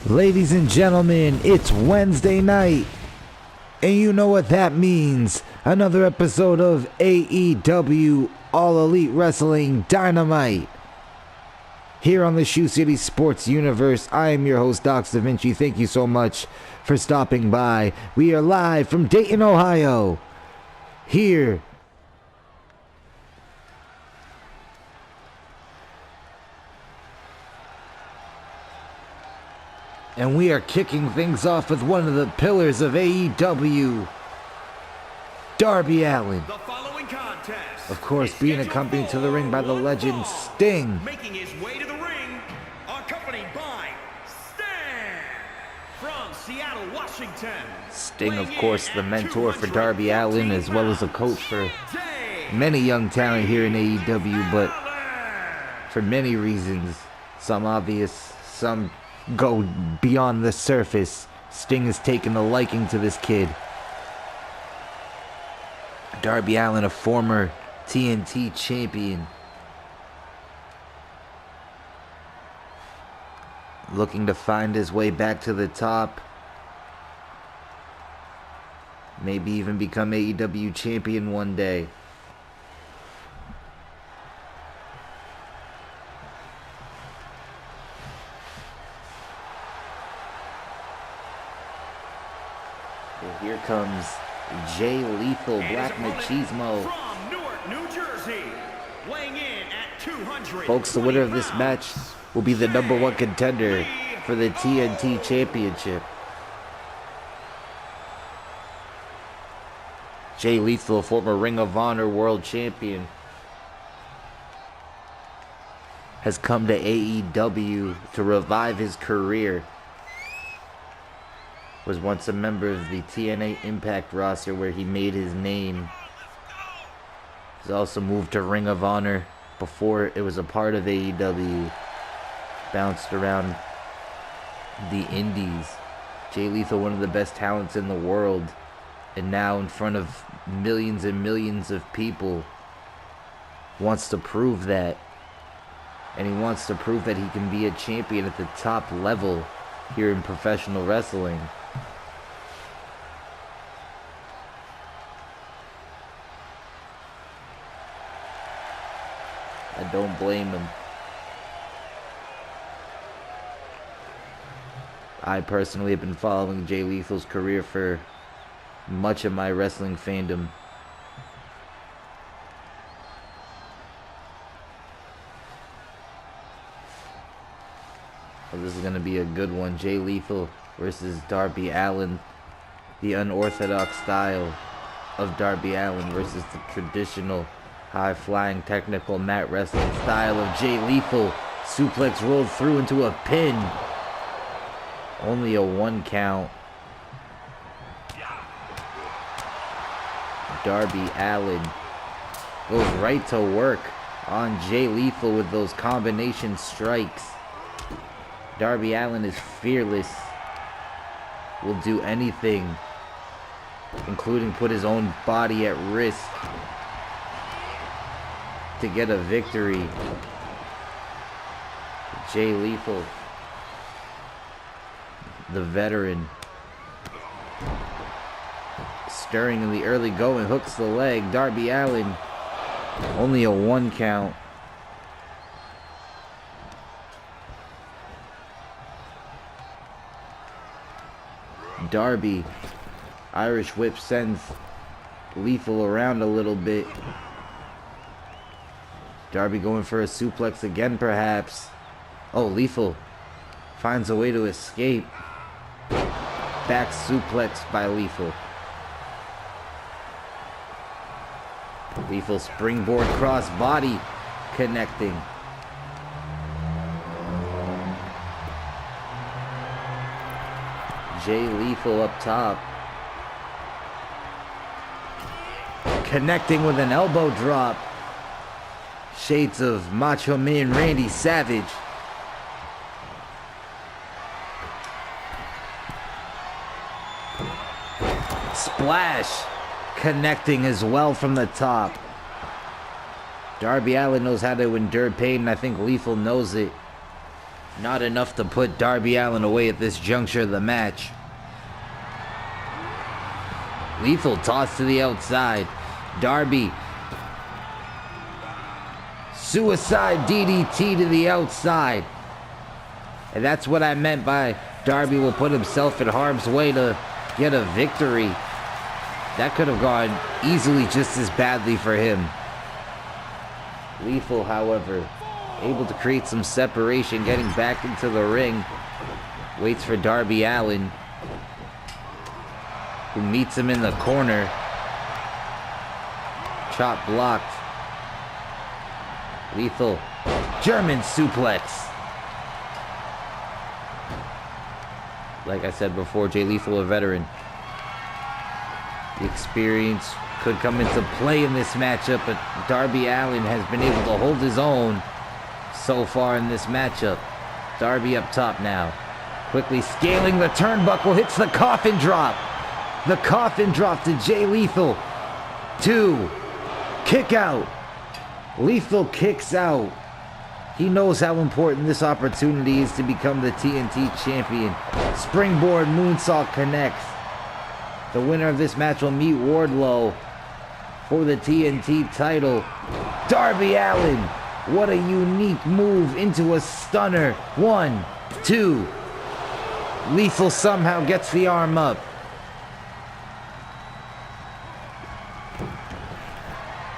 Ladies and gentlemen, it's Wednesday night, and you know what that means. Another episode of AEW All Elite Wrestling Dynamite. Here on the Shoe City Sports Universe, I am your host, Doc Da Vinci. Thank you so much for stopping by. We are live from Dayton, Ohio. Here and we are kicking things off with one of the pillars of AEW, Darby Allin. The following contest, of course, being accompanied to the ring by the legend Sting. Making his way to the ring, accompanied by Sting from Seattle, Washington. Sting, of course, the mentor for Darby Allin, as well as a coach for many young talent here in AEW, but for many reasons, some obvious, some go beyond the surface, Sting has taken a liking to this kid. Darby Allin, a former TNT champion, looking to find his way back to the top, maybe even become AEW champion one day. Here comes Jay Lethal, Black Machismo. From Newark, New Jersey, weighing in at 200. Folks, the winner of this match will be the #1 contender for the TNT Championship. Jay Lethal, former Ring of Honor World Champion, has come to AEW to revive his career. Was once a member of the TNA Impact roster where he made his name. He's also moved to Ring of Honor before it was a part of AEW. Bounced around the indies. Jay Lethal, one of the best talents in the world, and now in front of millions and millions of people, wants to prove that. And he wants to prove that he can be a champion at the top level here in professional wrestling. I don't blame him. I personally have been following Jay Lethal's career for much of my wrestling fandom. Well, this is going to be a good one. Jay Lethal versus Darby Allin. The unorthodox style of Darby Allin versus the traditional high-flying technical mat wrestling style of Jay Lethal. Suplex rolled through into a pin. Only a 1 count. Darby Allin goes right to work on Jay Lethal with those combination strikes. Darby Allin is fearless. Will do anything, including put his own body at risk to get a victory. Jay Lethal, the veteran, stirring in the early going, hooks the leg. Darby Allin, only a 1 count. Darby, Irish whip sends Lethal around a little bit. Darby going for a suplex again, perhaps. Oh, Lethal finds a way to escape. Back suplex by Lethal. Lethal springboard cross body connecting. Jay Lethal up top. Connecting with an elbow drop. Shades of Macho Man Randy Savage. Splash. Connecting as well from the top. Darby Allin knows how to endure pain, and I think Lethal knows it. Not enough to put Darby Allin away at this juncture of the match. Lethal toss to the outside. Darby. Suicide DDT to the outside. And that's what I meant by Darby will put himself in harm's way to get a victory. That could have gone easily just as badly for him. Lethal, however, able to create some separation, getting back into the ring. Waits for Darby Allin, who meets him in the corner. Chop blocked. Lethal, German suplex. Like I said before, Jay Lethal, a veteran. The experience could come into play in this matchup, but Darby Allin has been able to hold his own so far in this matchup. Darby up top now. Quickly scaling the turnbuckle, hits the coffin drop. The coffin drop to Jay Lethal. 2. Kick out. Lethal kicks out. He knows how important this opportunity is to become the TNT champion. Springboard moonsault connects. The winner of this match will meet Wardlow for the TNT title. Darby Allin, what a unique move into a stunner. 1, 2. Lethal somehow gets the arm up.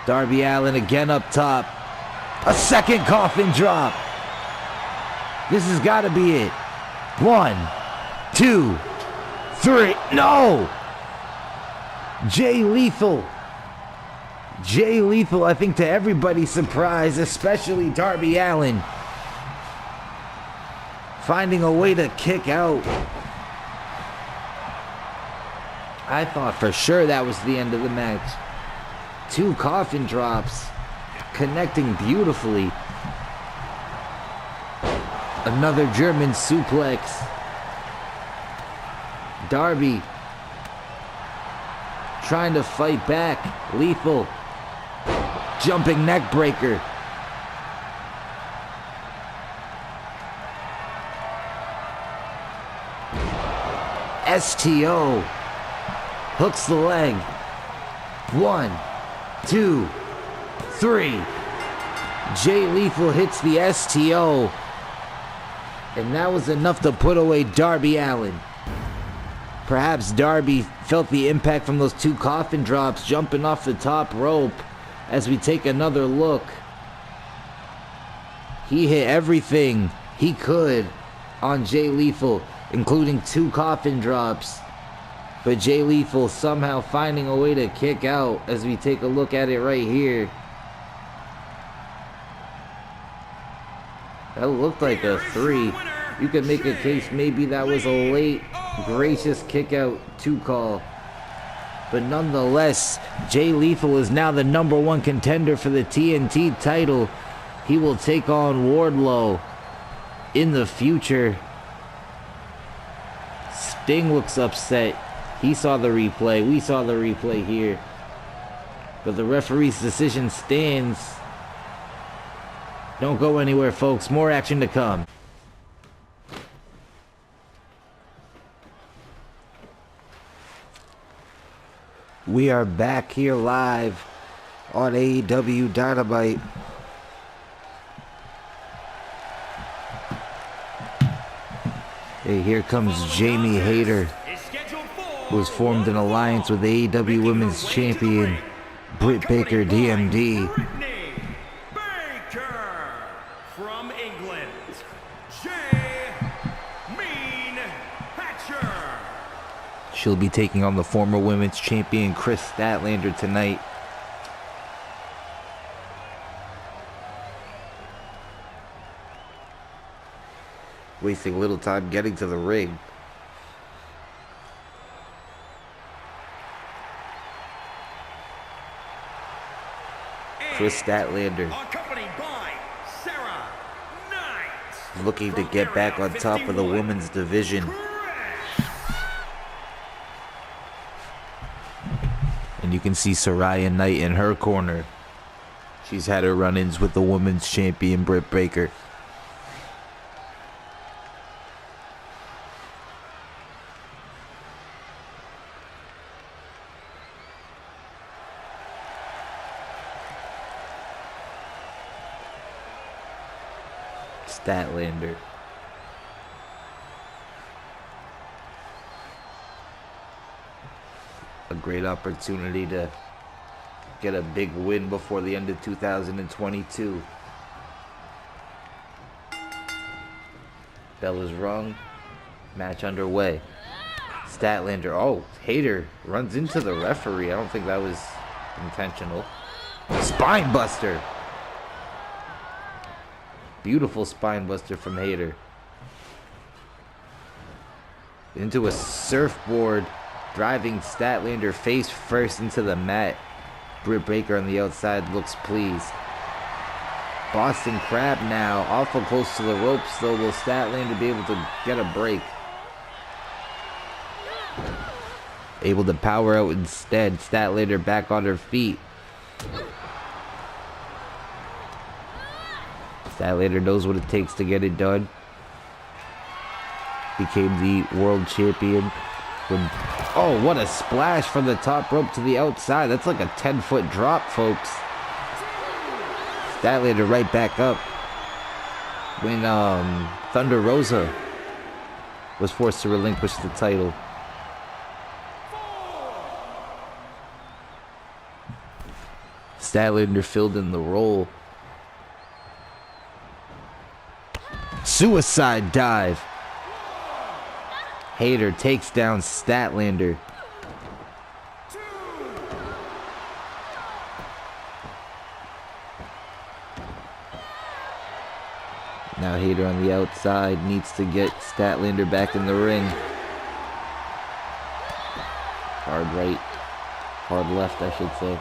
Darby Allin again up top. A second coffin drop. This has got to be it. 1, 2, 3. No! Jay Lethal. Jay Lethal, I think to everybody's surprise, especially Darby Allin, finding a way to kick out. I thought for sure that was the end of the match. 2 coffin drops, connecting beautifully. Another German suplex. Darby trying to fight back. Lethal. Jumping neck breaker. STO. Hooks the leg. 1, 2, 3. Jay Lethal hits the STO. And that was enough to put away Darby Allin. Perhaps Darby felt the impact from those 2 coffin drops jumping off the top rope. As we take another look, he hit everything he could on Jay Lethal, including 2 coffin drops. But Jay Lethal somehow finding a way to kick out as we take a look at it right here. That looked like a 3. You could make a case maybe that was a late, gracious kick out 2 call. But nonetheless, Jay Lethal is now the #1 contender for the TNT title. He will take on Wardlow in the future. Sting looks upset. He saw the replay. We saw the replay here. But the referee's decision stands. Don't go anywhere, folks. More action to come. We are back here live on AEW Dynamite. Hey, here comes Jamie Hayter, who has formed an alliance with AEW Women's Champion Britt Baker, DMD. Baker from England, Hatcher. She'll be taking on the former Women's Champion Chris Statlander tonight. Wasting little time getting to the ring. Chris Statlander looking to get back on top of the women's division. And you can see Saraya Knight in her corner. She's had her run-ins with the women's champion Britt Baker. Statlander. A great opportunity to get a big win before the end of 2022. Bell is rung. Match underway. Statlander. Oh, Hater runs into the referee. I don't think that was intentional. Spine buster. Beautiful spine buster from Hater. Into a surfboard. Driving Statlander face first into the mat. Britt Baker on the outside looks pleased. Boston Crab now, awful close to the ropes, though. Will Statlander be able to get a break? Able to power out instead. Statlander back on her feet. Statlander knows what it takes to get it done. Became the world champion. Oh, what a splash from the top rope to the outside. That's like a 10-foot drop, folks. Statlander right back up when Thunder Rosa was forced to relinquish the title. Statlander filled in the role. Suicide dive. Hater takes down Statlander. Now Hater on the outside needs to get Statlander back in the ring. Hard right. Hard left, I should say.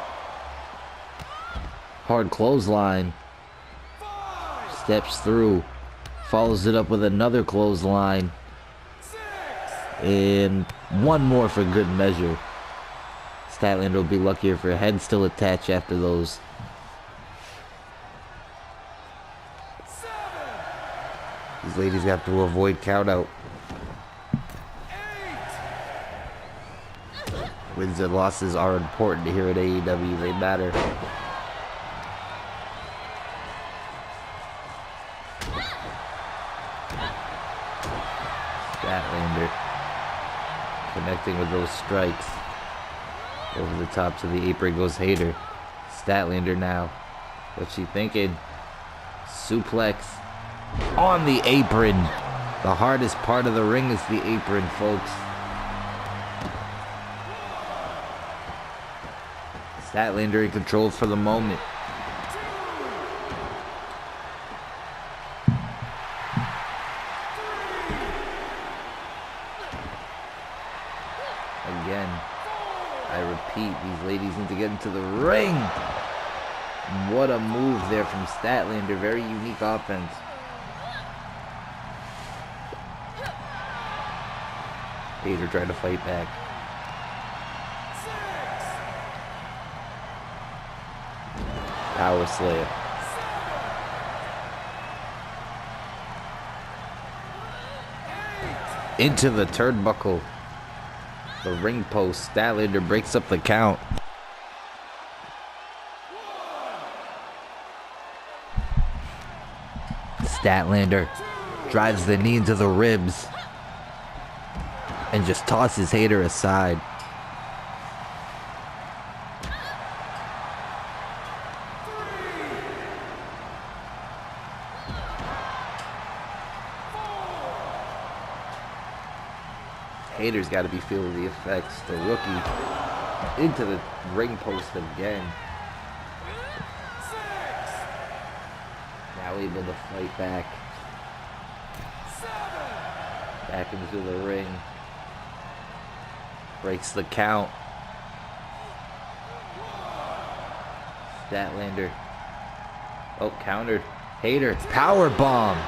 Hard clothesline. Steps through. Follows it up with another clothesline. And one more for good measure. Statlander will be lucky if her head's still attached after those. These ladies have to avoid countout. Wins and losses are important here at AEW. They matter. Statlander connecting with those strikes. Over the top to the apron goes Hater. Statlander now. What's she thinking? Suplex on the apron. The hardest part of the ring is the apron, folks. Statlander in control for the moment. Again, I repeat, these ladies need to get into the ring. What a move there from Statlander. Very unique offense. Hater trying to fight back. Power Slayer. Into the turnbuckle. The ring post. Statlander breaks up the count. Statlander drives the knee into the ribs and just tosses Hater aside. Hater's got to be feeling the effects. The rookie into the ring post again. Now able to fight back. Back into the ring. Breaks the count. Statlander. Oh, countered. Hater. Power bomb.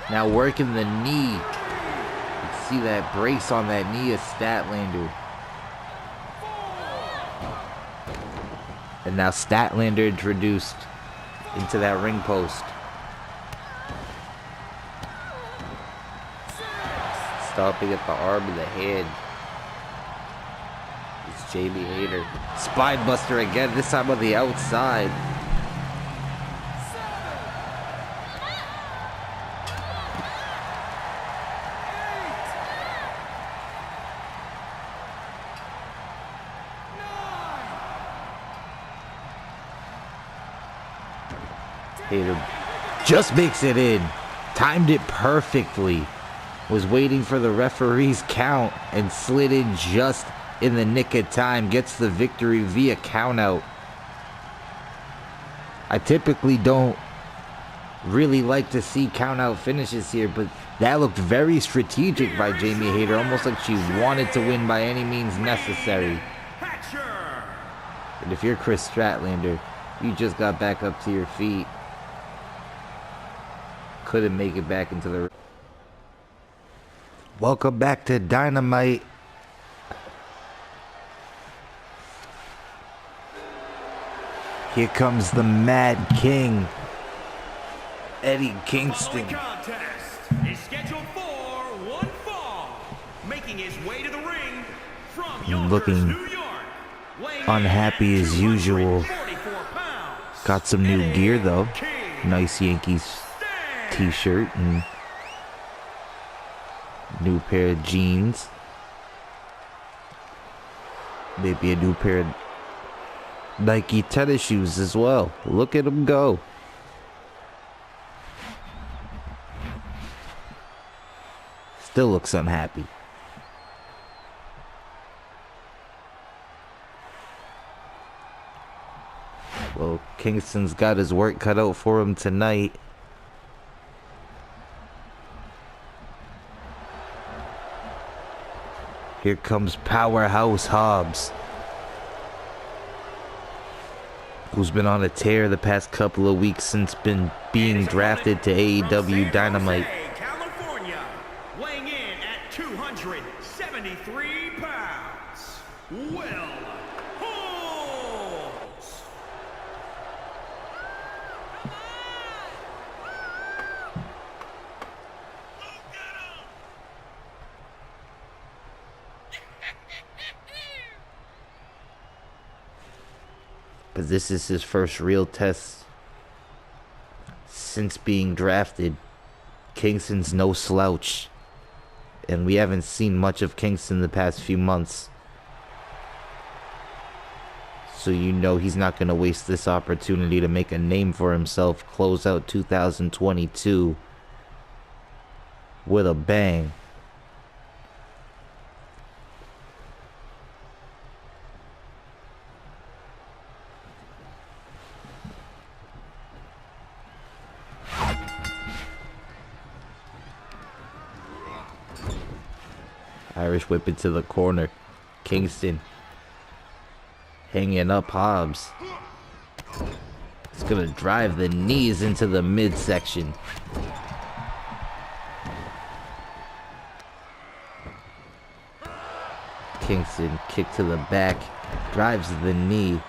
Now working the knee. See that brace on that knee of Statlander. And now Statlander introduced into that ring post. Stopping at the arm of the head. It's Jamie Hater. Spine buster again, this time on the outside. Hater just makes it in. Timed it perfectly. Was waiting for the referee's count and slid in just in the nick of time. Gets the victory via countout. I typically don't really like to see countout finishes here, but that looked very strategic by Jamie Hayter, almost like she wanted to win by any means necessary. And if you're Chris Stratlander, you just got back up to your feet. Couldn't make it back into the... Welcome back to Dynamite. Here comes the Mad King, Eddie Kingston. The contest is scheduled for one fall, making his way to the ring from Yonkers, Looking New York, unhappy as usual. 44 pounds. Got some new gear though. King Nice Yankees t-shirt and new pair of jeans. Maybe a new pair of Nike tennis shoes as well. Look at him go. Still looks unhappy. Well, Kingston's got his work cut out for him tonight. Here comes Powerhouse Hobbs, who's been on a tear the past couple of weeks since being drafted to AEW Dynamite. California, weighing in at 273 pounds, Will Holmes. But this is his first real test since being drafted. Kingston's no slouch, and we haven't seen much of Kingston the past few months. So you know he's not going to waste this opportunity to make a name for himself, close out 2022 with a bang. Irish whip into the corner. Kingston hanging up Hobbs. It's gonna drive the knees into the midsection. Kingston kick to the back, drives the knee.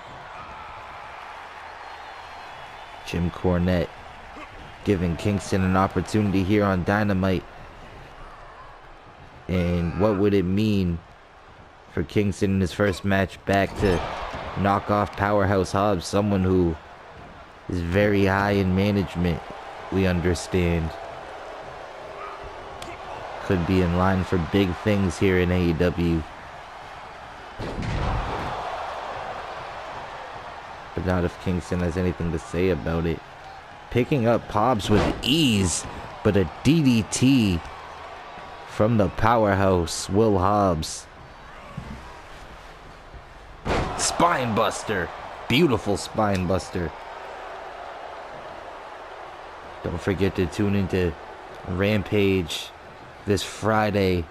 Jim Cornette giving Kingston an opportunity here on Dynamite. And what would it mean for Kingston in his first match back to knock off Powerhouse Hobbs, someone who is very high in management, we understand. Could be in line for big things here in AEW. But not if Kingston has anything to say about it. Picking up Hobbs with ease, but a DDT from the powerhouse, Will Hobbs. Spine buster. Beautiful spine buster. Don't forget to tune into Rampage this Friday.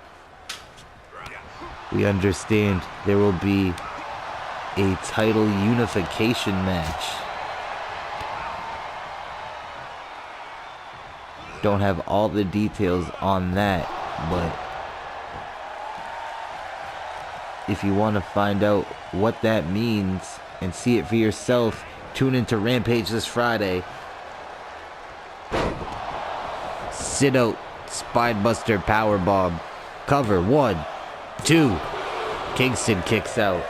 We understand there will be a title unification match. Don't have all the details on that, but if you want to find out what that means and see it for yourself, tune into Rampage this Friday. Sit out, Spinebuster powerbomb. Cover, 1, 2. Kingston kicks out.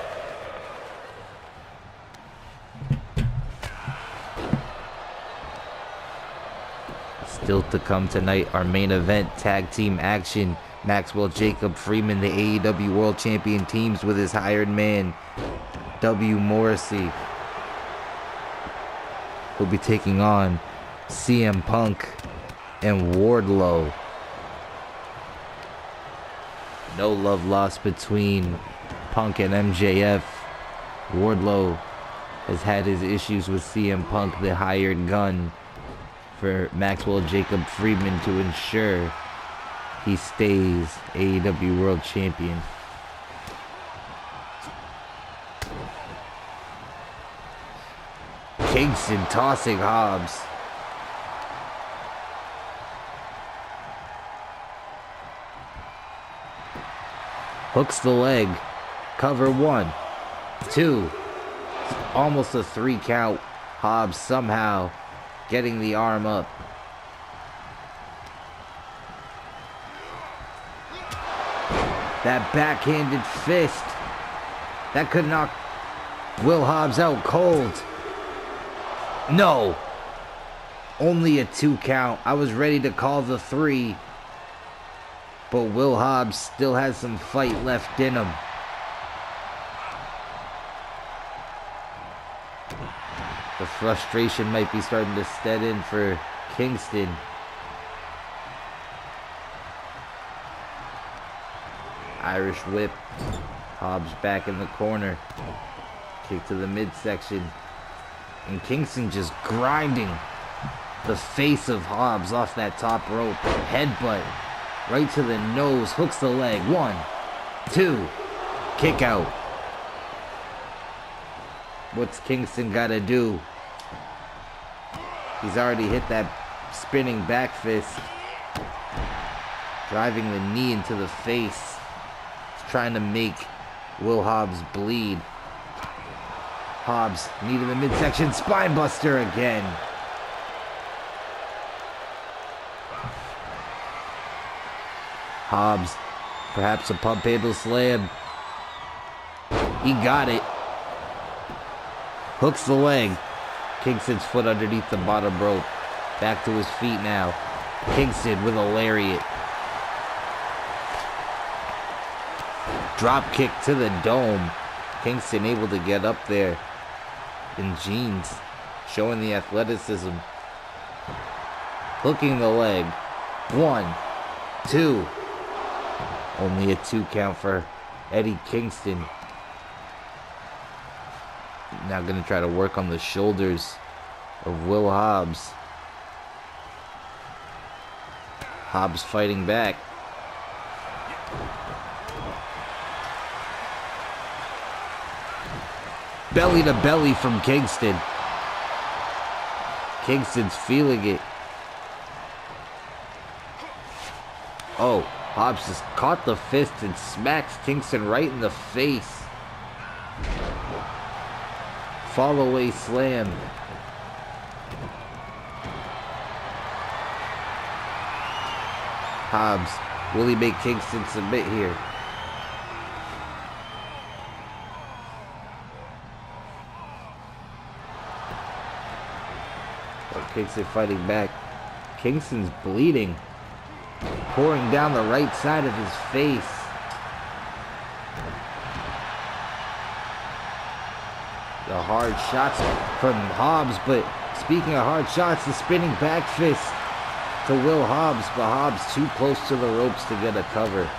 Still to come tonight, our main event, tag team action. Maxwell Jacob Freeman, the AEW World Champion, teams with his hired man, W. Morrissey. He'll be taking on CM Punk and Wardlow. No love lost between Punk and MJF. Wardlow has had his issues with CM Punk, the hired gun for Maxwell Jacob Friedman, to ensure he stays AEW World Champion. Kingston tossing Hobbs. Hooks the leg. Cover 1, 2. Almost a 3 count. Hobbs somehow getting the arm up. That backhanded fist. That could knock Will Hobbs out cold. No. Only a 2 count. I was ready to call the 3. But Will Hobbs still has some fight left in him. The frustration might be starting to set in for Kingston. Irish whip. Hobbs back in the corner. Kick to the midsection. And Kingston just grinding the face of Hobbs off that top rope. Headbutt. Right to the nose. Hooks the leg. 1, 2. Kick out. What's Kingston got to do? He's already hit that spinning back fist. Driving the knee into the face. He's trying to make Will Hobbs bleed. Hobbs, knee to the midsection. Spine buster again. Hobbs, perhaps a pump handle slam. He got it. Hooks the leg. Kingston's foot underneath the bottom rope. Back to his feet now. Kingston with a lariat. Drop kick to the dome. Kingston able to get up there in jeans, showing the athleticism. Hooking the leg. 1, 2. Only a 2 count for Eddie Kingston. Now going to try to work on the shoulders of Will Hobbs. Hobbs fighting back. Belly to belly from Kingston. Kingston's feeling it. Oh, Hobbs just caught the fist and smacks Kingston right in the face. Fall away slam. Hobbs, will he make Kingston submit here? Kingston fighting back. Kingston's bleeding. Pouring down the right side of his face. The hard shots from Hobbs, but speaking of hard shots, the spinning back fist to Will Hobbs, but Hobbs too close to the ropes to get a cover.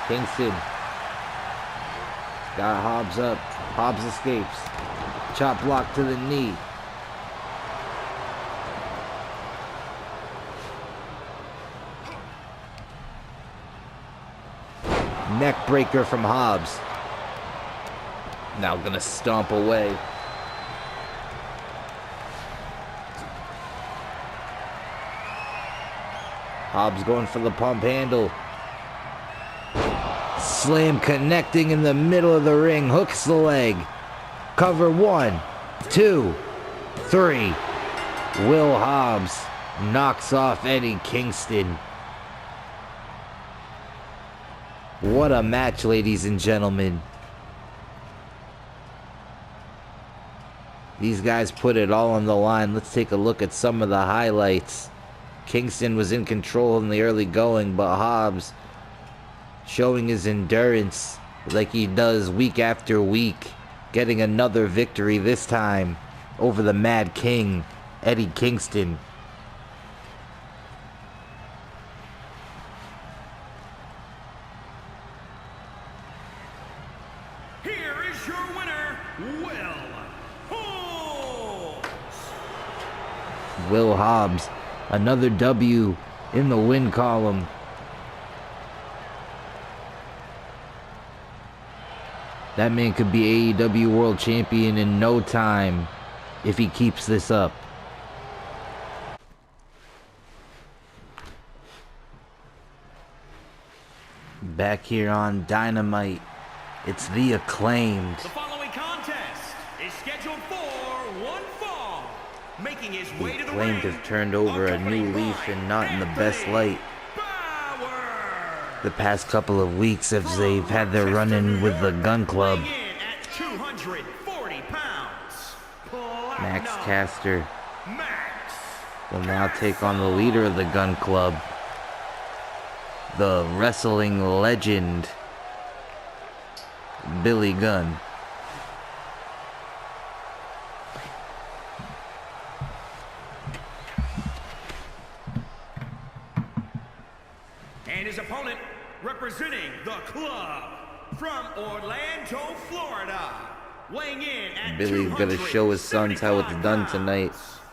Kingston got Hobbs up. Hobbs escapes. Chop block to the knee. Neck breaker from Hobbs. Now gonna stomp away. Hobbs going for the pump handle. Slam connecting in the middle of the ring. Hooks the leg. Cover 1, 2, 3. Will Hobbs knocks off Eddie Kingston. What a match, ladies and gentlemen. These guys put it all on the line. Let's take a look at some of the highlights. Kingston was in control in the early going, but Hobbs showing his endurance like he does week after week. Getting another victory, this time over the Mad King, Eddie Kingston. Here is your winner, Will Hobbs, another W in the win column. That man could be AEW World Champion in no time if he keeps this up. Back here on Dynamite, it's The Acclaimed. The following contest is scheduled for one fall. Making his way to the ring. Acclaimed have turned over a new leaf and not in the best light. The past couple of weeks as they've had their run-in with the Gun Club. Max Caster will now take on the leader of the Gun Club, the wrestling legend, Billy Gunn. And his opponent, representing the club from Orlando, Florida, weighing in at Billy's gonna show his sons how it's done tonight.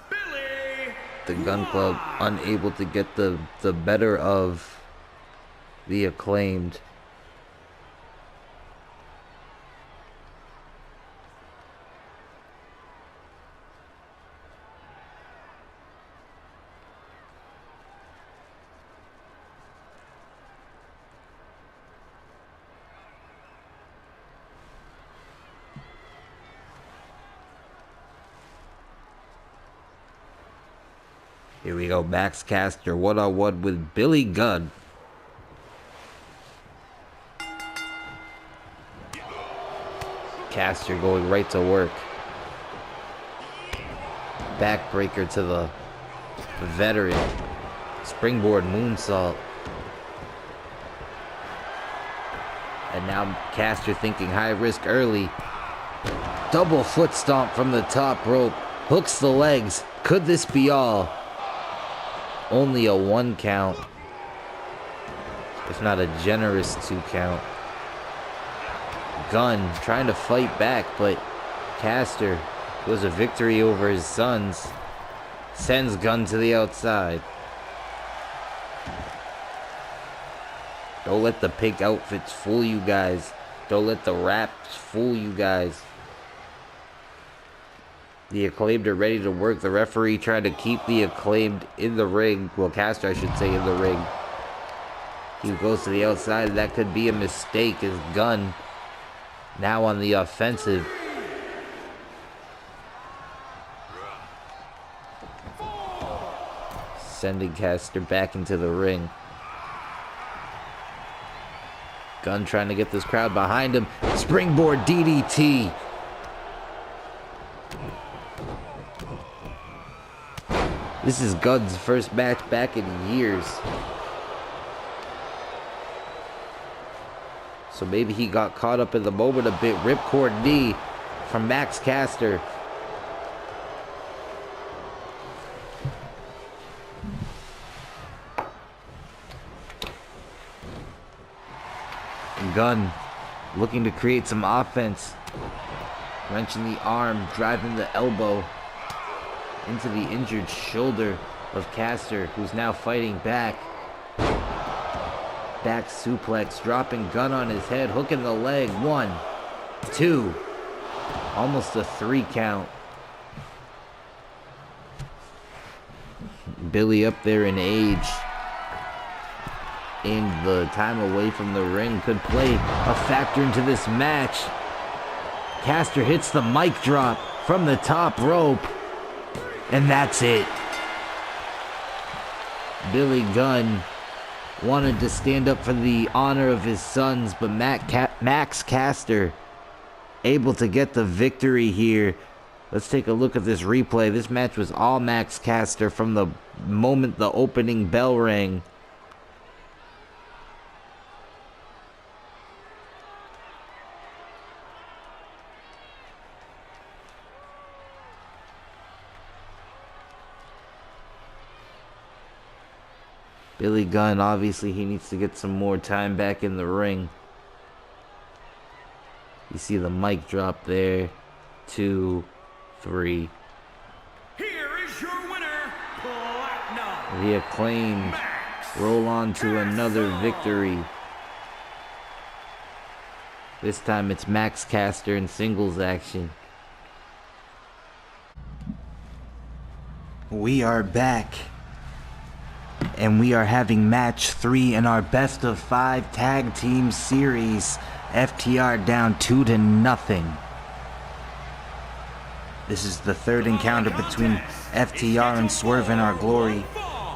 Billy The Gun Club unable to get the better of the Acclaimed. Here we go, Max Caster one-on-one with Billy Gunn. Caster going right to work. Backbreaker to the veteran. Springboard moonsault. And now Caster thinking high risk early. Double foot stomp from the top rope. Hooks the legs. Could this be all? Only a 1 count, if not a generous 2 count. Gunn trying to fight back, but Caster was a victory over his sons. Sends Gunn to the outside. Don't let the pink outfits fool you guys. Don't let the wraps fool you guys. The Acclaimed are ready to work. The referee tried to keep the Acclaimed in the ring. Well, Caster, I should say, in the ring. He goes to the outside. That could be a mistake as Gunn now on the offensive. Sending Caster back into the ring. Gunn trying to get this crowd behind him. Springboard DDT. This is Gunn's first match back in years. So maybe he got caught up in the moment a bit. Ripcord knee from Max Caster. And Gunn looking to create some offense. Wrenching the arm, driving the elbow into the injured shoulder of Caster, who's now fighting back. Back suplex, dropping Gunn on his head, hooking the leg. 1, 2, almost a 3 count. Billy up there in age, and the time away from the ring could play a factor into this match. Caster hits the mic drop from the top rope. And that's it. Billy Gunn wanted to stand up for the honor of his sons, but Max Caster able to get the victory here. Let's take a look at this replay. This match was all Max Caster from the moment the opening bell rang. Billy Gunn, obviously, he needs to get some more time back in the ring. You see the mic drop there. 2, 3. Here is your winner, Platinum. The Acclaimed roll on to another victory. This time it's Max Caster in singles action. We are back. And we are having match 3 in our best of 5 tag team series. FTR down 2-0. This is the third encounter between FTR and Swerve in Our Glory,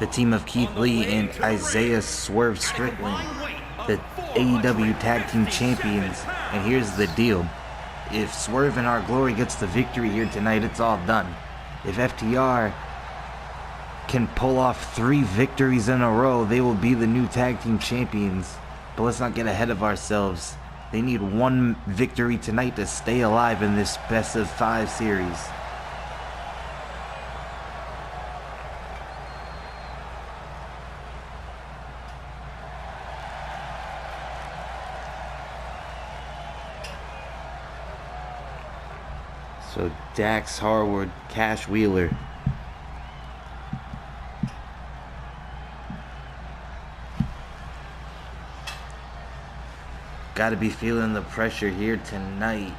the team of Keith Lee and Isaiah Swerve Strickland, the AEW Tag Team Champions. And here's the deal. If Swerve in Our Glory gets the victory here tonight, it's all done. If FTR can pull off 3 victories in a row, they will be the new Tag Team Champions. But let's not get ahead of ourselves. They need 1 victory tonight to stay alive in this best of 5 series. So Dax Harwood, Cash Wheeler. Gotta be feeling the pressure here tonight.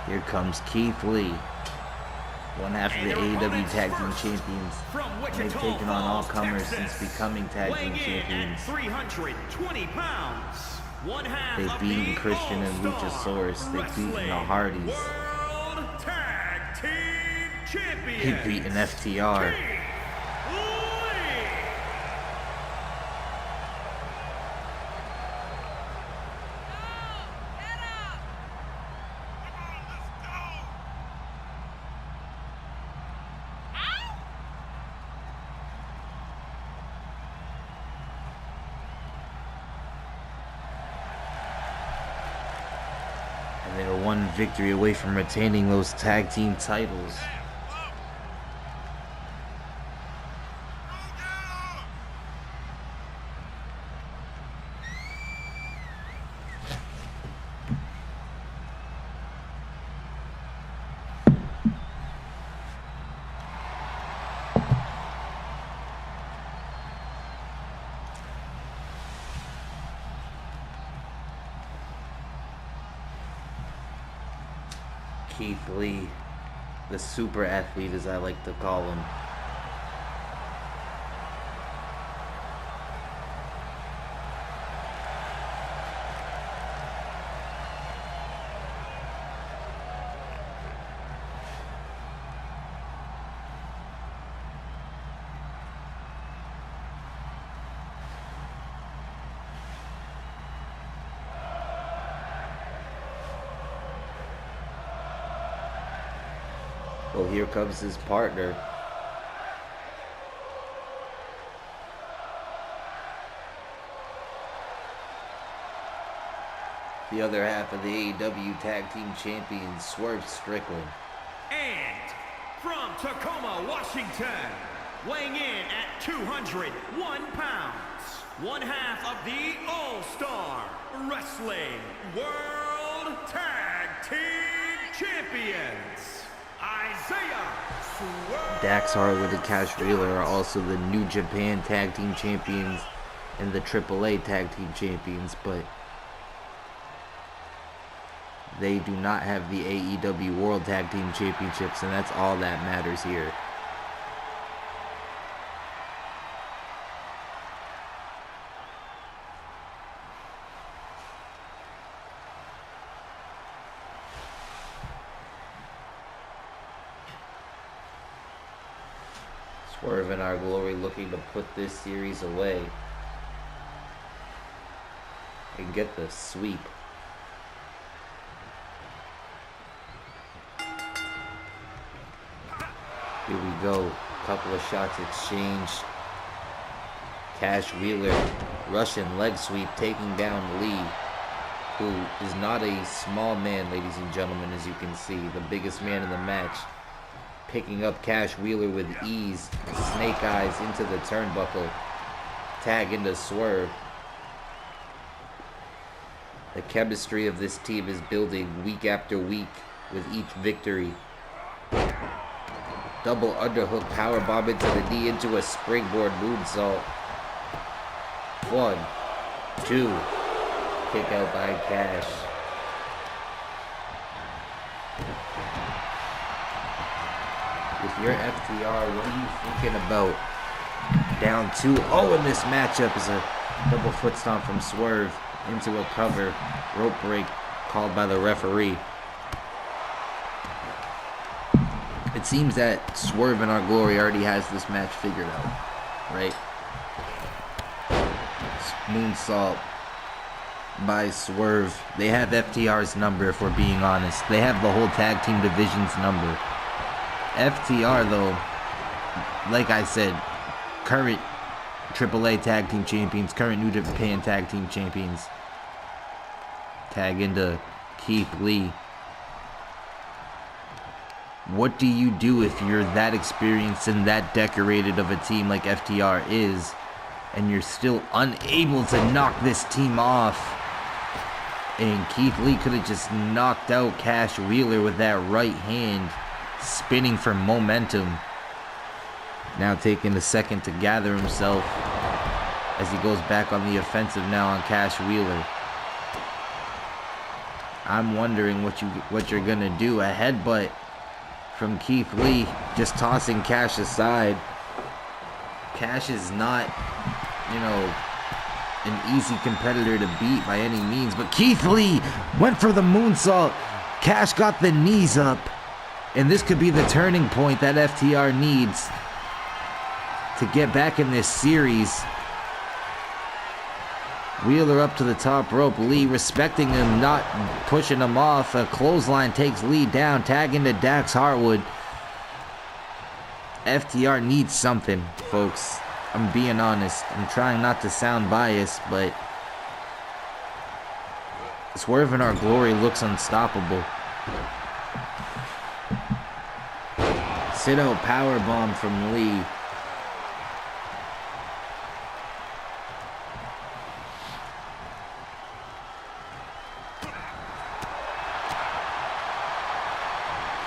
Here comes Keith Lee, one half of the AEW Tag Team Champions. And they've taken on all comers since becoming Tag Team Champions. 320 pounds. They've beaten Christian and Luchasaurus. They've beaten the Hardys. World Tag Team Champions. They've beaten FTR. And they were 1 victory away from retaining those tag team titles. Keith Lee, the super athlete as I like to call him. Well, here comes his partner. The other half of the AEW Tag Team Champions, Swerve Strickland. And from Tacoma, Washington, weighing in at 201 pounds, one half of the All-Star Wrestling World Tag Team Champions, Isaiah Swerve. Dax Harwood and Cash Wheeler are also the New Japan Tag Team Champions and the AAA Tag Team Champions, but they do not have the AEW World Tag Team Championships, and that's all that matters here. Swerve in Our Glory looking to put this series away and get the sweep. Here we go. Couple of shots exchanged. Cash Wheeler Russian leg sweep taking down Lee, who is not a small man, ladies and gentlemen, as you can see. The biggest man in the match. Picking up Cash Wheeler with ease. Snake eyes into the turnbuckle. Tag into Swerve. The chemistry of this team is building week after week with each victory. Double underhook powerbomb into the knee into a springboard moonsault. 1, 2. Kick out by Cash. If you're FTR, what are you thinking about? Down 2-0 in this matchup is a double foot stomp from Swerve into a cover. Rope break called by the referee. It seems that Swerve in Our Glory already has this match figured out, right? Moonsault by Swerve. They have FTR's number, if we're being honest. They have the whole tag team division's number. FTR, though, like I said, current AAA tag team champions, current New Japan tag team champions. Tag into Keith Lee. What do you do if you're that experienced and that decorated of a team like FTR is, and you're still unable to knock this team off? And Keith Lee could have just knocked out Cash Wheeler with that right hand, spinning for momentum. Now taking a second to gather himself as he goes back on the offensive now on Cash Wheeler. I'm wondering what you're gonna do. A headbutt from Keith Lee, just tossing Cash aside. Cash is not, an easy competitor to beat by any means, but Keith Lee went for the moonsault. Cash got the knees up, and this could be the turning point that FTR needs to get back in this series. Wheeler up to the top rope. Lee respecting him, not pushing him off. A clothesline takes Lee down. Tag into Dax Harwood. FTR needs something, folks. I'm being honest. I'm trying not to sound biased, but Swerve in Our Glory looks unstoppable. Sit-out powerbomb from Lee.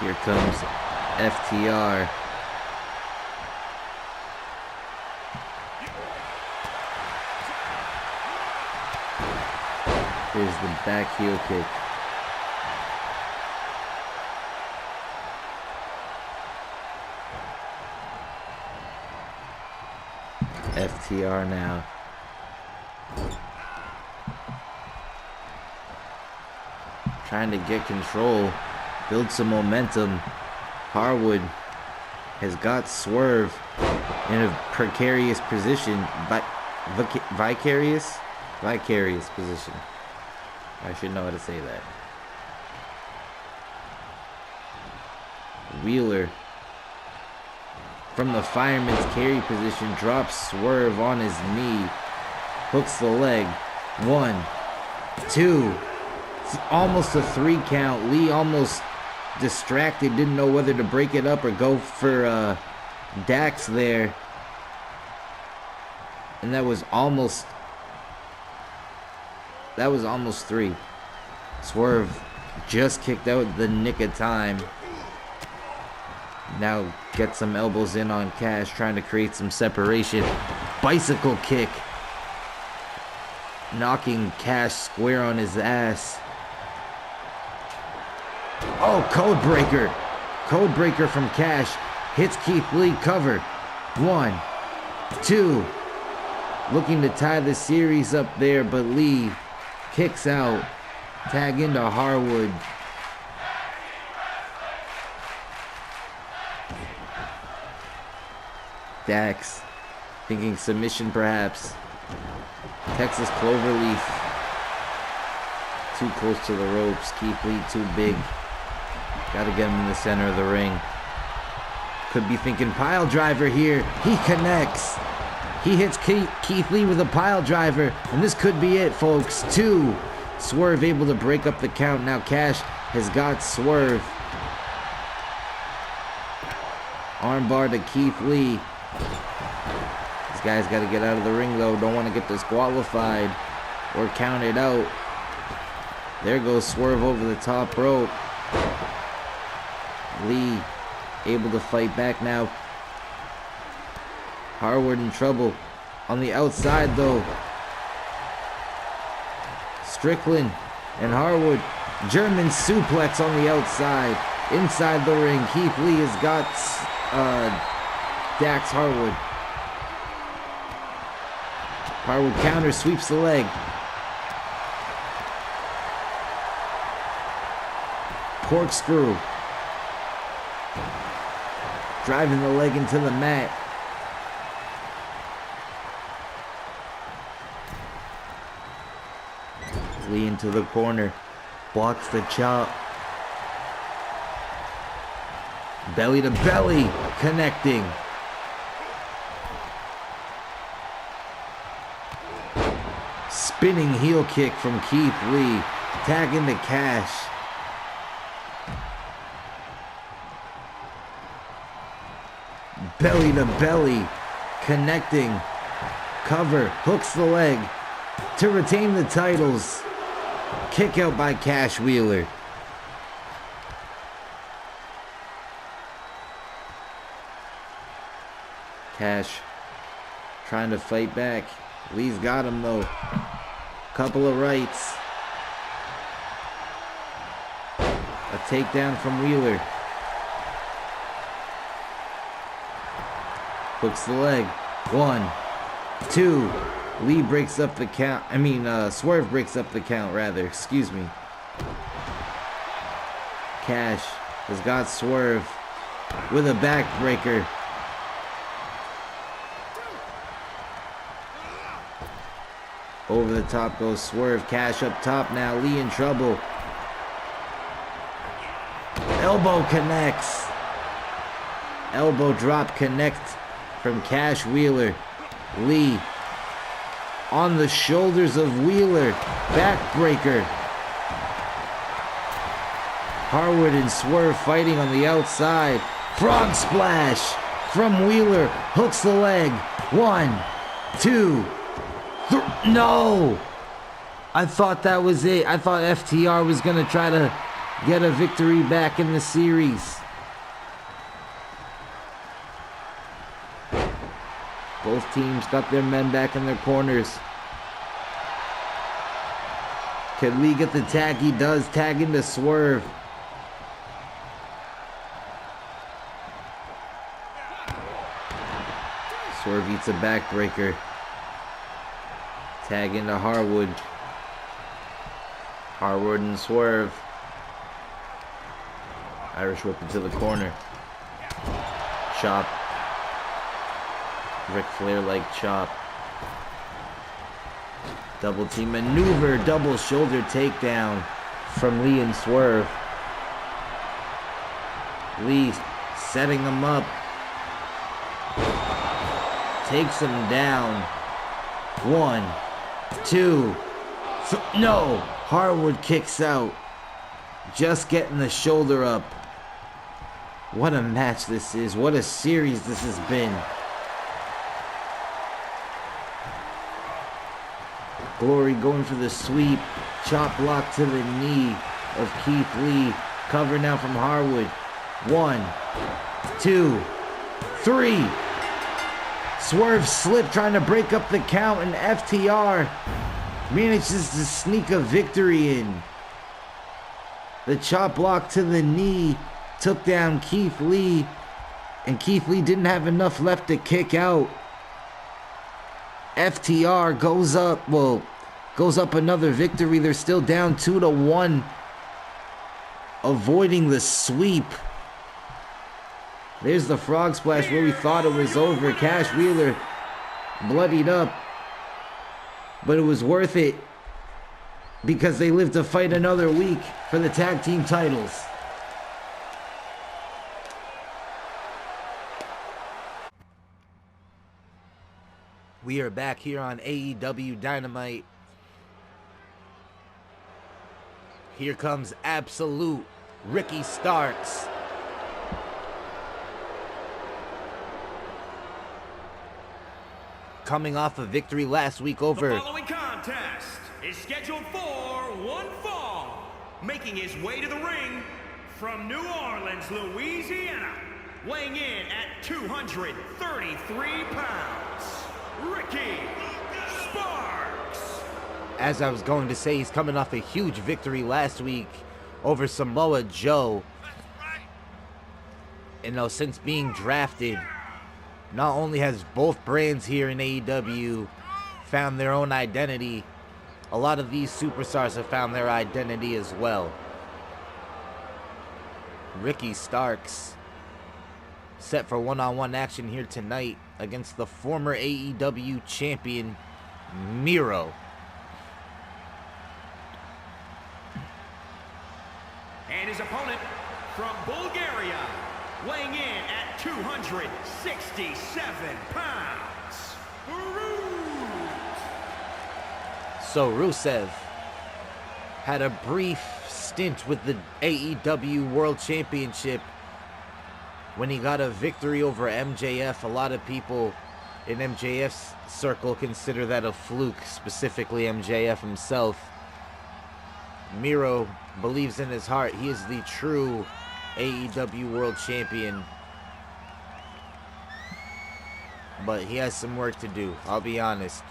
Here comes FTR. Here's the back heel kick. FTR now. Trying to get control. Build some momentum. Harwood has got Swerve in a precarious position. Vicarious position. I should know how to say that. Wheeler from the fireman's carry position drops Swerve on his knee. Hooks the leg. 1, 2. It's almost a 3 count. Lee almost distracted, didn't know whether to break it up or go for Dax there. And that was almost 3. Swerve just kicked out the nick of time. Now get some elbows in on Cash, trying to create some separation. Bicycle kick. Knocking Cash square on his ass. Oh, code breaker. Code breaker from Cash. Hits Keith Lee, cover. 1, 2. Looking to tie the series up there, but Lee kicks out. Tag into Harwood. Dax thinking submission perhaps. Texas Cloverleaf. Too close to the ropes. Keith Lee too big. Gotta get him in the center of the ring. Could be thinking pile driver here. He connects. He hits Keith Lee with a pile driver, and this could be it, folks. 2. Swerve able to break up the count. Now Cash has got Swerve. Armbar to Keith Lee. This guy's got to get out of the ring, though. Don't want to get disqualified or counted out. There goes Swerve over the top rope. Lee able to fight back now. Harwood in trouble. On the outside, though. Strickland and Harwood. German suplex on the outside. Inside the ring, Keith Lee has got Dax Harwood. Harwood counter, sweeps the leg. Corkscrew. Driving the leg into the mat. Lee into the corner. Blocks the chop. Belly to belly. Connecting. Spinning heel kick from Keith Lee. Tagging to Cash. Belly to belly. Connecting. Cover. Hooks the leg. To retain the titles. Kick out by Cash Wheeler. Cash trying to fight back. Lee's got him though. Couple of rights. A takedown from Wheeler. Hooks the leg. 1, 2. Lee breaks up the count. Swerve breaks up the count, rather. Excuse me. Cash has got Swerve with a backbreaker. Over the top goes Swerve. Cash up top now. Lee in trouble. Elbow connects. Elbow drop connect from Cash Wheeler. Lee on the shoulders of Wheeler. Backbreaker. Harwood and Swerve fighting on the outside. Frog splash from Wheeler. Hooks the leg. 1, 2, 3. No! I thought that was it. I thought FTR was going to try to get a victory back in the series. Both teams got their men back in their corners. Can Lee get the tag? He does. Tag into Swerve. Swerve eats a backbreaker. Tag into Harwood. Harwood and Swerve. Irish whip into the corner. Chop. Ric Flair-like chop. Double team maneuver. Double shoulder takedown from Lee and Swerve. Lee setting them up. Takes him down. 1, 2, 3. No! Harwood kicks out. Just getting the shoulder up. What a match this is. What a series this has been. Glory going for the sweep. Chop block to the knee of Keith Lee. Cover now from Harwood. 1, 2, 3. Swerve slip trying to break up the count, and FTR manages to sneak a victory in. The chop block to the knee took down Keith Lee, and Keith Lee didn't have enough left to kick out. FTR goes up another victory. They're still down 2-1, avoiding the sweep. There's the frog splash where we thought it was over. Cash Wheeler bloodied up, but it was worth it because they live to fight another week for the tag team titles. We are back here on AEW Dynamite. Here comes Absolute Ricky Starks. Coming off a victory last week over... The following contest is scheduled for one fall. Making his way to the ring from New Orleans, Louisiana. Weighing in at 233 pounds, Ricky Starks. As I was going to say, he's coming off a huge victory last week over Samoa Joe. And since being drafted, not only has both brands here in AEW found their own identity, a lot of these superstars have found their identity as well. Ricky Starks set for one-on-one action here tonight against the former AEW champion, Miro. And his opponent from Bulgaria, weighing in at 267 pounds, So Rusev had a brief stint with the AEW World Championship when he got a victory over MJF. A lot of people in MJF's circle consider that a fluke, specifically MJF himself. Miro believes in his heart he is the true AEW World Champion. But he has some work to do, I'll be honest.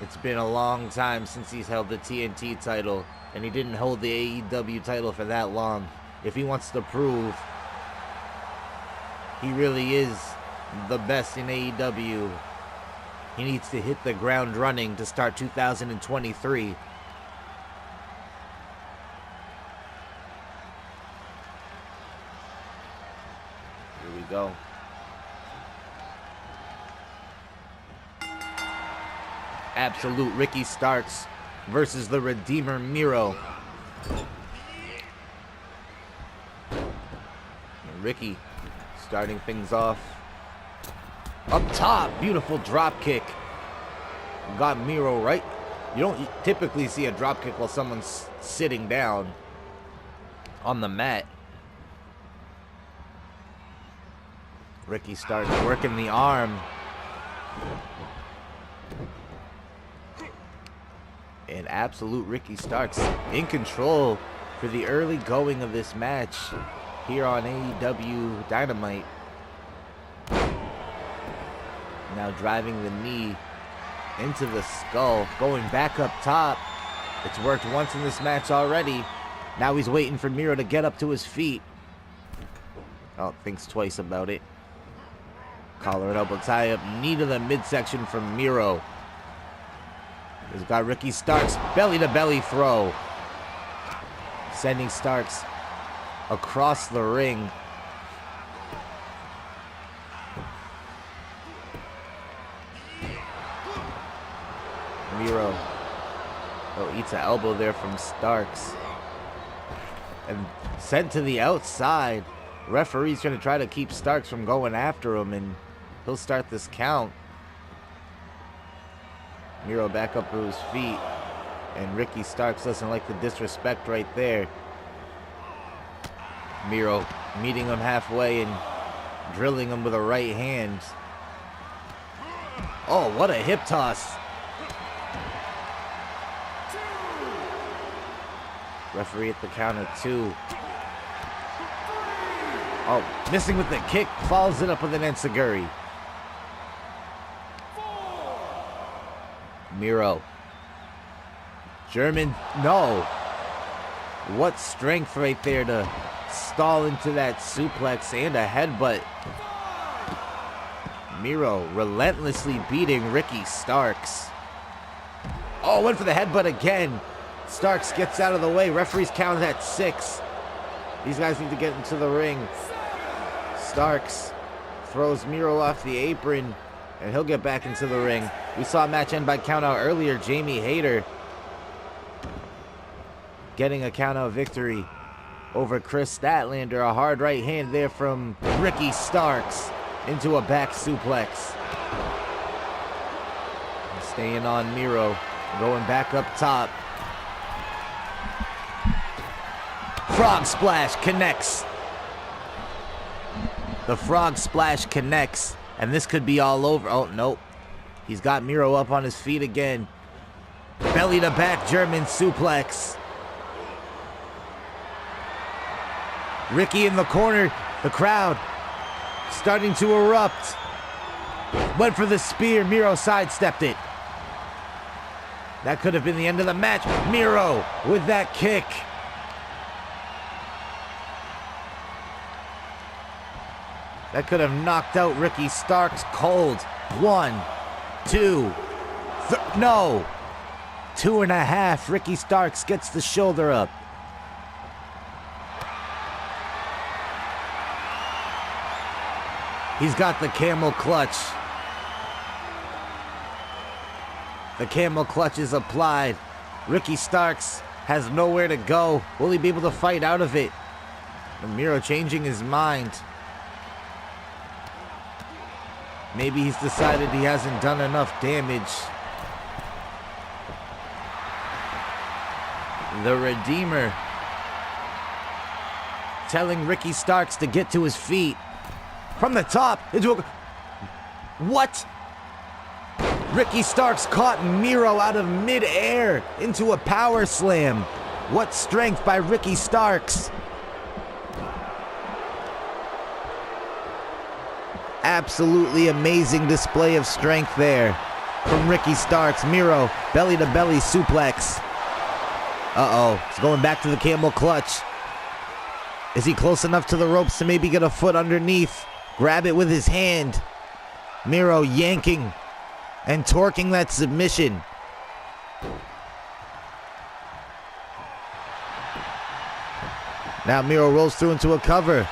It's been a long time since he's held the TNT title, and he didn't hold the AEW title for that long. If he wants to prove he really is the best in AEW, he needs to hit the ground running to start 2023. Here we go. Absolute Ricky Starks versus the Redeemer Miro. And Ricky starting things off up top. Beautiful drop kick. Got Miro right. You don't typically see a drop kick while someone's sitting down on the mat. Ricky Starks working the arm. And Absolute Ricky Starks in control for the early going of this match here on AEW Dynamite. Now driving the knee into the skull, going back up top. It's worked once in this match already. Now he's waiting for Miro to get up to his feet. Oh, thinks twice about it. Collar and elbow tie up, knee to the midsection from Miro. He's got Ricky Starks, belly to belly throw. Sending Starks across the ring. Miro eats an elbow there from Starks. And sent to the outside. Referee's going to try to keep Starks from going after him, and he'll start this count. Miro back up to his feet, and Ricky Starks doesn't like the disrespect right there. Miro meeting him halfway and drilling him with a right hand. Oh, what a hip toss. Referee at the count of 2. Oh, missing with the kick, follows it up with an enziguri. Miro. German, no. What strength right there to stall into that suplex and a headbutt. Miro relentlessly beating Ricky Starks. Oh, went for the headbutt again. Starks gets out of the way. Referee's counted at 6. These guys need to get into the ring. Starks throws Miro off the apron, and he'll get back into the ring. We saw a match end by countout earlier. Jamie Hayter getting a countout victory over Chris Statlander. A hard right hand there from Ricky Starks into a back suplex. Staying on Miro. Going back up top. Frog splash connects. The frog splash connects. And this could be all over. Oh, nope. He's got Miro up on his feet again. Belly to back German suplex. Ricky in the corner. The crowd starting to erupt. Went for the spear. Miro sidestepped it. That could have been the end of the match. Miro with that kick. That could have knocked out Ricky Starks cold. 1, 2, no. 2.5. Ricky Starks gets the shoulder up. He's got the camel clutch. The camel clutch is applied. Ricky Starks has nowhere to go. Will he be able to fight out of it? Miro changing his mind. Maybe he's decided he hasn't done enough damage. The Redeemer telling Ricky Starks to get to his feet. From the top into a... What? Ricky Starks caught Miro out of mid-air into a power slam. What strength by Ricky Starks. Absolutely amazing display of strength there from Ricky Starks. Miro, belly-to-belly suplex. Uh-oh, he's going back to the camel clutch. Is he close enough to the ropes to maybe get a foot underneath? Grab it with his hand. Miro yanking and torquing that submission. Now Miro rolls through into a cover.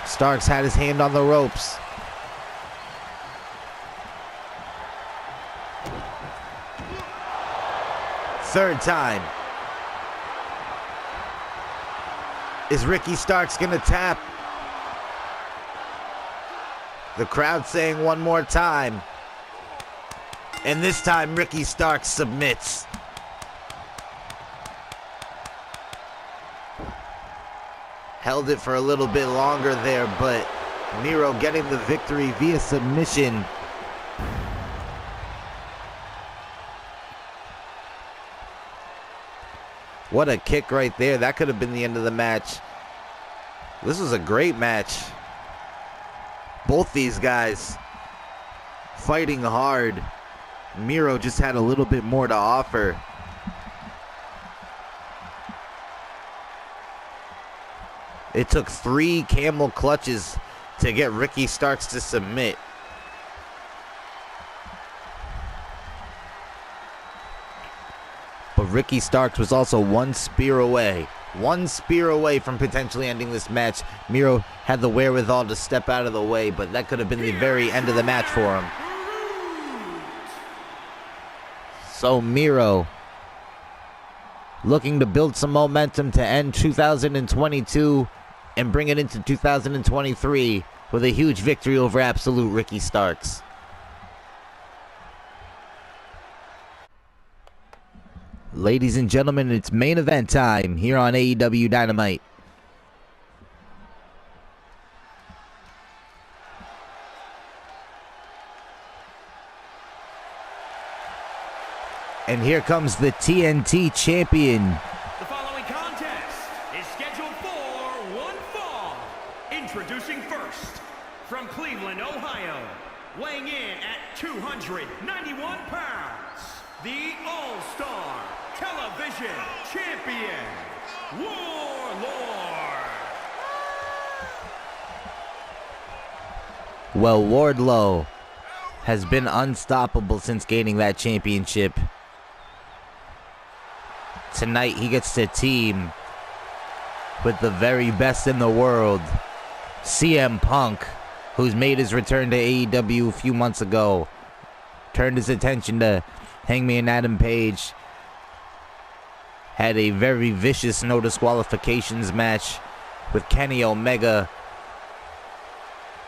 Starks had his hand on the ropes. Third time. Is Ricky Starks gonna tap? The crowd saying one more time. And this time Ricky Starks submits. Held it for a little bit longer there, but Miro getting the victory via submission. What a kick right there. That could have been the end of the match. This was a great match. Both these guys fighting hard. Miro just had a little bit more to offer. It took 3 camel clutches to get Ricky Starks to submit. But Ricky Starks was also one spear away from potentially ending this match. Miro had the wherewithal to step out of the way, but that could have been the very end of the match for him. So Miro looking to build some momentum to end 2022 and bring it into 2023 with a huge victory over Absolute Ricky Starks. Ladies and gentlemen, it's main event time here on AEW Dynamite. And here comes the TNT champion. The following contest is scheduled for one fall. Introducing first, from Cleveland, Ohio, weighing in at 291 pounds, the All-Star Television Champion, Warlord. Well, Wardlow has been unstoppable since gaining that championship. Tonight he gets to team with the very best in the world, CM Punk, who's made his return to AEW a few months ago. Turned his attention to Hangman Adam Page. Had a very vicious no disqualifications match with Kenny Omega.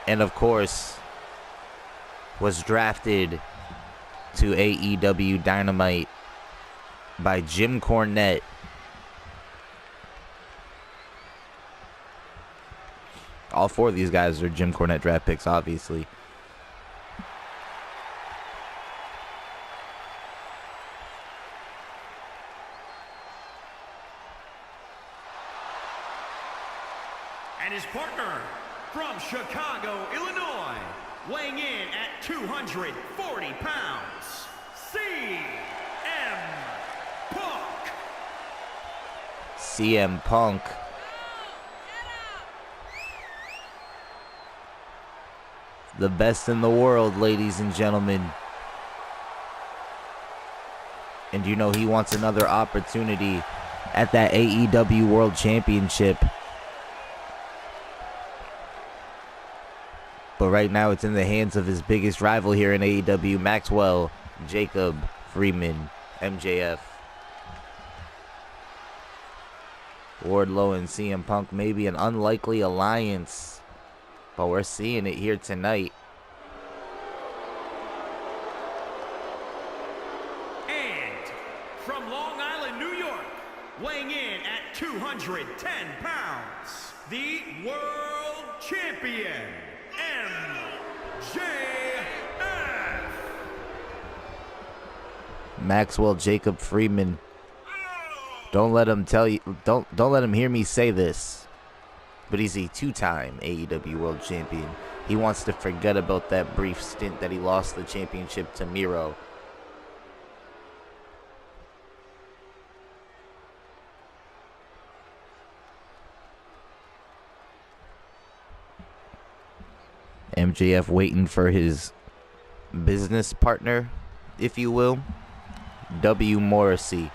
And of course, was drafted to AEW Dynamite by Jim Cornette. All four of these guys are Jim Cornette draft picks, obviously. And his partner from Chicago, Illinois, weighing in at 240 pounds, CM Punk. CM Punk. The best in the world, ladies and gentlemen. And you know he wants another opportunity at that AEW World Championship. But right now it's in the hands of his biggest rival here in AEW, Maxwell Jacob Friedman, MJF. Wardlow and CM Punk may be an unlikely alliance, but we're seeing it here tonight. And from Long Island, New York, weighing in at 210 pounds, the World Champion, MJF. Maxwell Jacob Friedman. Don't let him tell you, don't let him hear me say this, but he's a two-time AEW World Champion. He wants to forget about that brief stint that he lost the championship to Miro. MJF waiting for his business partner, if you will, W. Morrissey,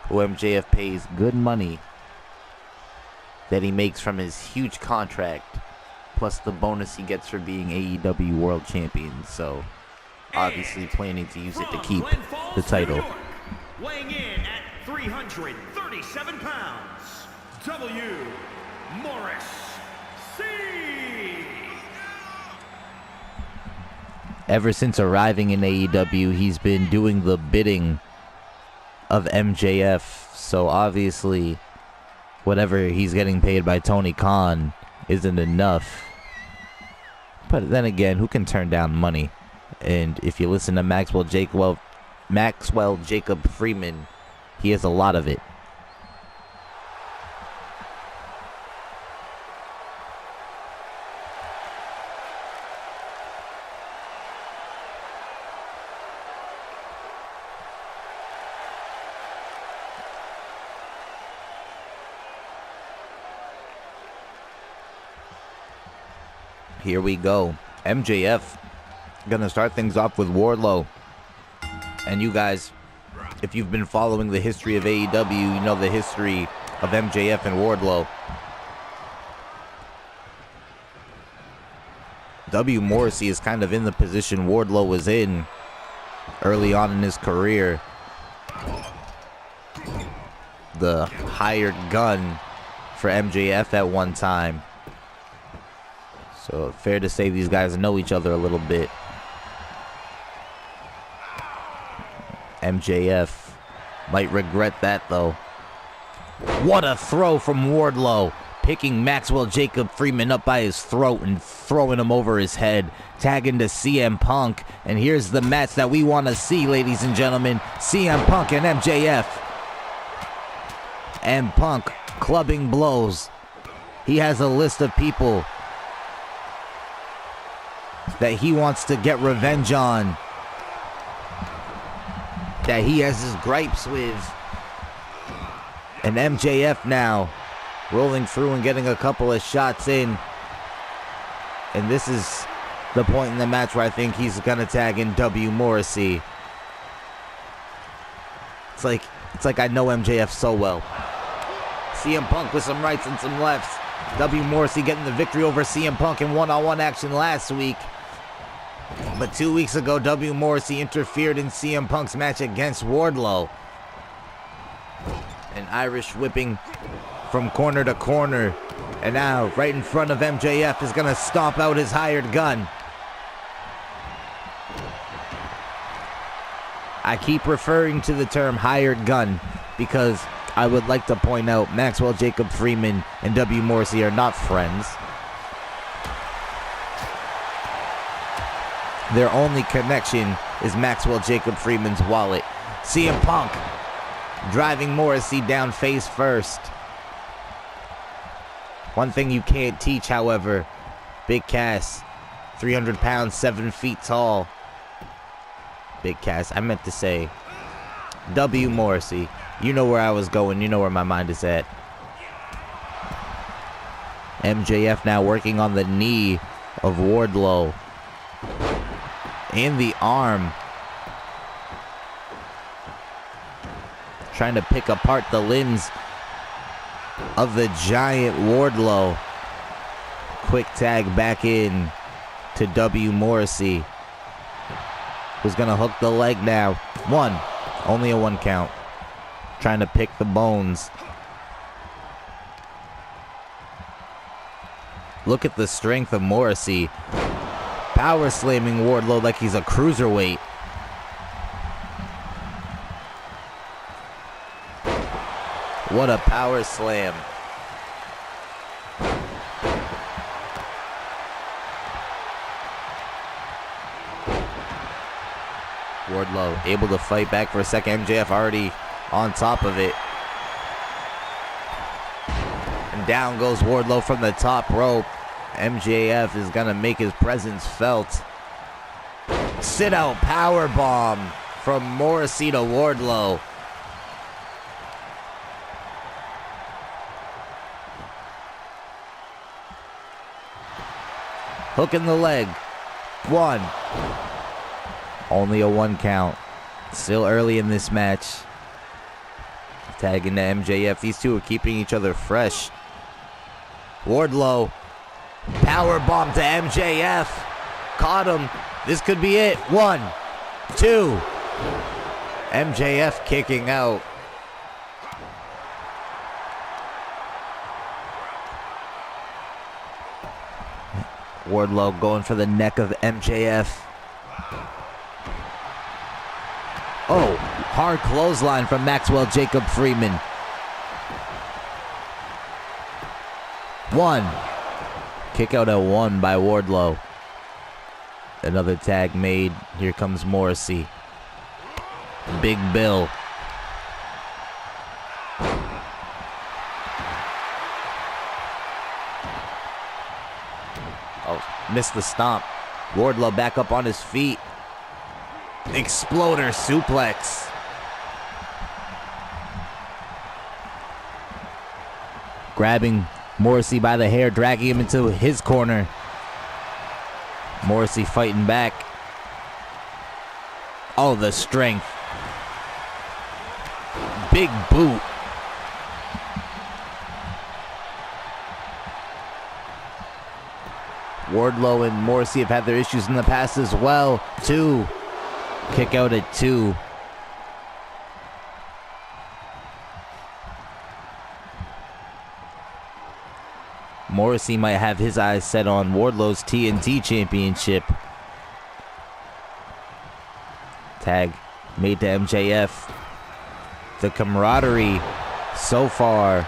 who MJF pays good money that he makes from his huge contract, plus the bonus he gets for being AEW World Champion. So, obviously planning to use it to keep the title. York, weighing in at 337 pounds, W. Morris C. Ever since arriving in AEW, he's been doing the bidding of MJF. So obviously, whatever he's getting paid by Tony Khan isn't enough. But then again, who can turn down money? And if you listen to Maxwell Jacob Friedman, he has a lot of it. Here we go. MJF gonna start things off with Wardlow. And you guys, if you've been following the history of AEW, you know the history of MJF and Wardlow. W. Morrissey is kind of in the position Wardlow was in early on in his career. The hired gun for MJF at one time. So fair to say these guys know each other a little bit. MJF might regret that though. What a throw from Wardlow. Picking Maxwell Jacob Friedman up by his throat and throwing him over his head. Tagging to CM Punk. And here's the match that we want to see, ladies and gentlemen. CM Punk and MJF. And Punk clubbing blows. He has a list of people that he wants to get revenge on, that he has his gripes with. And MJF now rolling through and getting a couple of shots in. And this is the point in the match where I think he's gonna tag in W. Morrissey. It's like I know MJF so well. CM Punk with some rights and some lefts. W. Morrissey getting the victory over CM Punk in one-on-one action last week. But 2 weeks ago, W. Morrissey interfered in CM Punk's match against Wardlow. An Irish whipping from corner to corner. And now, right in front of MJF, is going to stomp out his hired gun. I keep referring to the term hired gun because I would like to point out Maxwell Jacob Freeman and W. Morrissey are not friends. Their only connection is Maxwell Jacob Freeman's wallet. CM Punk driving Morrissey down face first. One thing you can't teach, however, Big Cass, 300 pounds, 7 feet tall. Big Cass, I meant to say W. Morrissey. You know where I was going, you know where my mind is at. MJF now working on the knee of Wardlow. In the arm. Trying to pick apart the limbs of the giant Wardlow. Quick tag back in to W. Morrissey. Who's gonna hook the leg now. One. Only a 1 count. Trying to pick the bones. Look at the strength of Morrissey. Power slamming Wardlow like he's a cruiserweight. What a power slam. Wardlow able to fight back for a second. MJF already on top of it. And down goes Wardlow from the top rope. MJF is going to make his presence felt. Sit out power bomb from Morrissey to Wardlow. Hook in the leg. 1. Only a 1 count. Still early in this match. Tagging to MJF. These two are keeping each other fresh. Wardlow. Power bomb to MJF. Caught him. This could be it. 1, 2. MJF kicking out. Wardlow going for the neck of MJF. Oh, hard clothesline from Maxwell Jacob Freeman. 1. Kick out at 1 by Wardlow. Another tag made. Here comes Morrissey. Big Bill. Oh, missed the stomp. Wardlow back up on his feet. Exploder suplex. Grabbing Morrissey by the hair, dragging him into his corner. Morrissey fighting back. Oh, the strength. Big boot. Wardlow and Morrissey have had their issues in the past as well. 2. Kick out at 2. Morrissey might have his eyes set on Wardlow's TNT Championship. Tag made to MJF. The camaraderie so far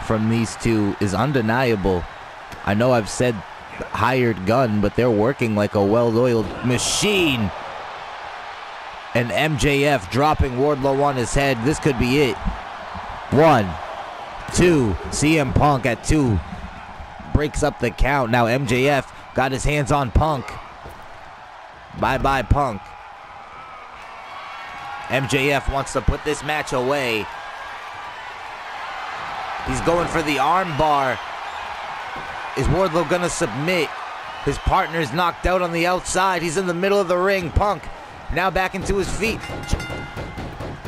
from these two is undeniable. I know I've said hired gun, but they're working like a well-oiled machine. And MJF dropping Wardlow on his head. This could be it. 1, 2. CM Punk at 2. Breaks up the count. Now MJF got his hands on Punk. Bye-bye, Punk. MJF wants to put this match away. He's going for the arm bar. Is Wardlow gonna submit? His partner's knocked out on the outside. He's in the middle of the ring. Punk now back into his feet.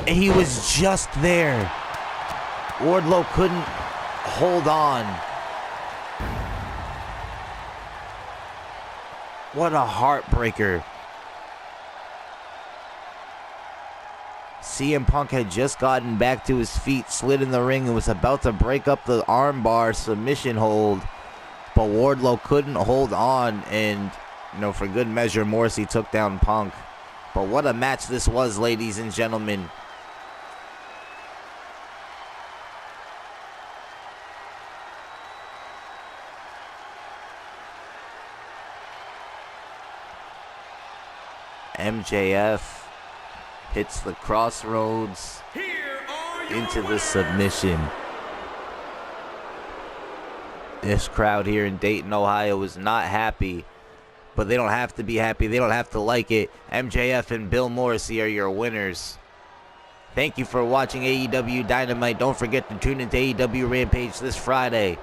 He was just there. Wardlow couldn't hold on. What a heartbreaker. CM Punk had just gotten back to his feet, slid in the ring, and was about to break up the armbar submission hold. But Wardlow couldn't hold on, and, for good measure, Morrissey took down Punk. But what a match this was, ladies and gentlemen. MJF hits the crossroads into the submission. This crowd here in Dayton, Ohio is not happy, but they don't have to be happy. They don't have to like it. MJF and Bill Morrissey are your winners. Thank you for watching AEW Dynamite. Don't forget to tune into AEW Rampage this Friday.